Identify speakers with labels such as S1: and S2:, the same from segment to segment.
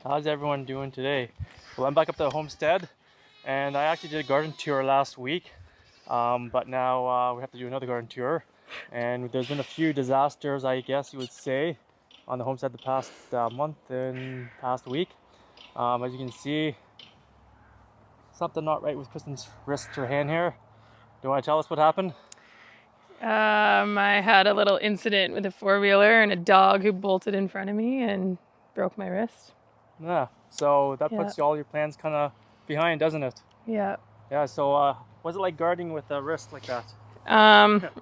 S1: How's everyone doing today? Well, I'm back up at the homestead, and I actually did a garden tour last week, but now we have to do another garden tour. And there's been a few disasters, I guess you would say, on the homestead the past month and past week. As you can see, something not right with Kristen's wrist or hand here. Do you want to tell us what happened?
S2: I had a little incident with a four-wheeler and a dog who bolted in front of me and broke my wrist.
S1: Yeah, so that puts all your plans kind of behind, doesn't it?
S2: Yeah.
S1: Yeah, so what's it like gardening with a wrist like that?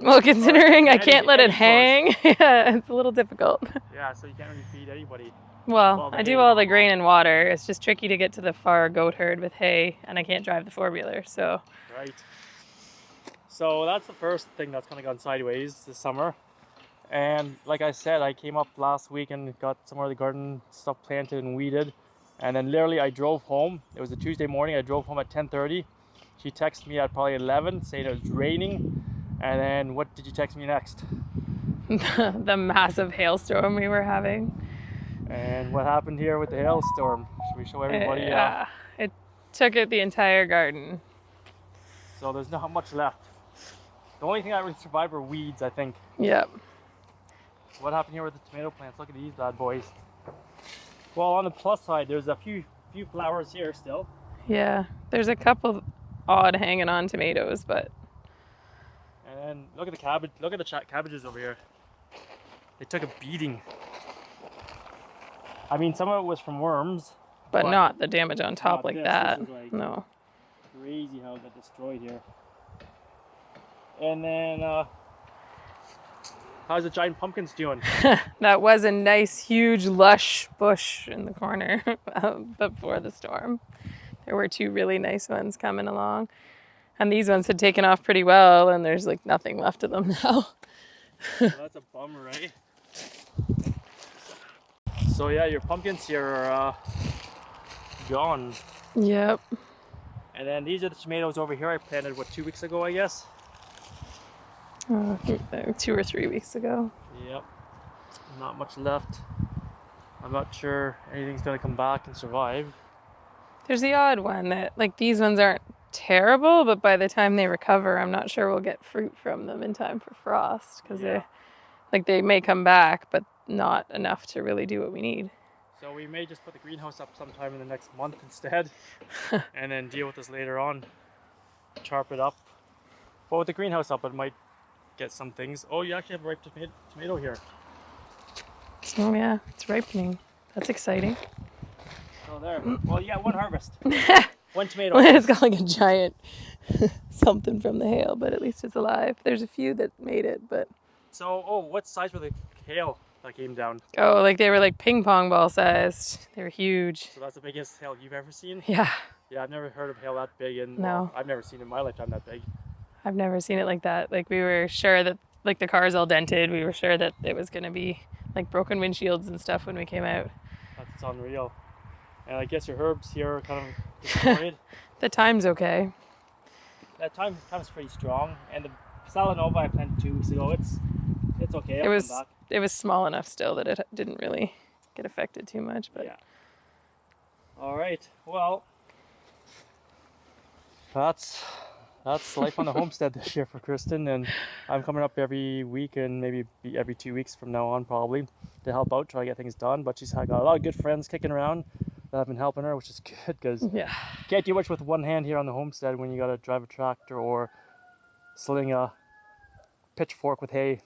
S2: Well, considering I can't let it hang, yeah, it's a little difficult.
S1: Yeah, so you can't really feed anybody.
S2: Well, I do all the grain and water. It's just tricky to get to the far goat herd with hay, and I can't drive the four-wheeler, so.
S1: Right. So that's the first thing that's kind of gone sideways this summer. And like I said, I came up last week and got some of the garden stuff planted and weeded. And then literally I drove home. It was a Tuesday morning. I drove home at 10:30. She texted me at probably 11 saying it was raining. And then what did you text me next?
S2: The massive hailstorm we were having.
S1: And what happened here with the hailstorm? Should we show everybody?
S2: Yeah, it took out the entire garden.
S1: So there's not much left. The only thing that really survived were weeds, I think.
S2: Yep.
S1: What happened here with the tomato plants? Look at these bad boys. Well, on the plus side, there's a few flowers here still.
S2: Yeah, there's a couple odd hanging on tomatoes, but.
S1: And then look at the cabbage. Look at the cabbages over here. They took a beating. I mean, some of it was from worms,
S2: but not the damage on top like that.
S1: This is like
S2: no.
S1: Crazy how it got destroyed here. And then, how's the giant pumpkins doing?
S2: That was a nice, huge, lush bush in the corner before the storm. There were two really nice ones coming along. And these ones had taken off pretty well, and there's like nothing left of them now.
S1: Well, that's a bummer, right? So yeah, your pumpkins here are gone.
S2: Yep.
S1: And then these are the tomatoes over here I planted, 2 weeks ago, I guess?
S2: 2 or 3 weeks ago.
S1: Yep. Not much left. I'm not sure anything's going to come back and survive.
S2: There's the odd one that, like, these ones aren't terrible, but by the time they recover, I'm not sure we'll get fruit from them in time for frost, because they may come back, but not enough to really do what we need.
S1: So we may just put the greenhouse up sometime in the next month instead, and then deal with this later on. Chop it up. But with the greenhouse up, it might get some things. Oh, you actually have a ripe tomato here.
S2: Oh yeah, it's ripening. That's exciting.
S1: Oh, there. Well, yeah, one harvest. One tomato.
S2: It's got like a giant something from the hail, but at least it's alive. There's a few that made it, but.
S1: So, what size were the hail that came down?
S2: Oh, like they were like ping pong ball sized. They were huge.
S1: So that's the biggest hail you've ever seen?
S2: Yeah.
S1: Yeah, I've never heard of hail that big, and
S2: no.
S1: Well, I've never seen it in my lifetime that big.
S2: I've never seen it like that. Like, we were sure that, like, the car's all dented. We were sure that it was going to be, like, broken windshields and stuff when we came out.
S1: That's unreal. And I guess your herbs here are kind of destroyed.
S2: The time's okay.
S1: That time's pretty strong. And the Salanova I planted 2 weeks ago, it's okay.
S2: It was small enough still that it didn't really get affected too much. But
S1: yeah. All right. Well, that's life on the homestead this year for Kristen, and I'm coming up every week and maybe every 2 weeks from now on probably to help out, try to get things done. But she's got a lot of good friends kicking around that have been helping her, which is good because you can't do much with one hand here on the homestead when you got to drive a tractor or sling a pitchfork with hay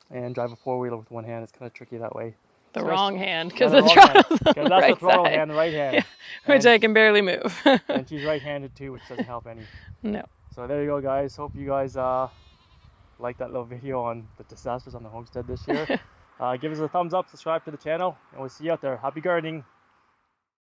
S1: and drive a four-wheeler with one hand. It's kind of tricky that way.
S2: The wrong hand, because the throttle's on the right
S1: the throttle
S2: side.
S1: hand, the right hand.
S2: Yeah, which I can barely move.
S1: And she's right-handed too, which doesn't help any.
S2: No.
S1: So there you go, guys. Hope you guys like that little video on the disasters on the homestead this year. Give us a thumbs up, subscribe to the channel, and we'll see you out there. Happy gardening.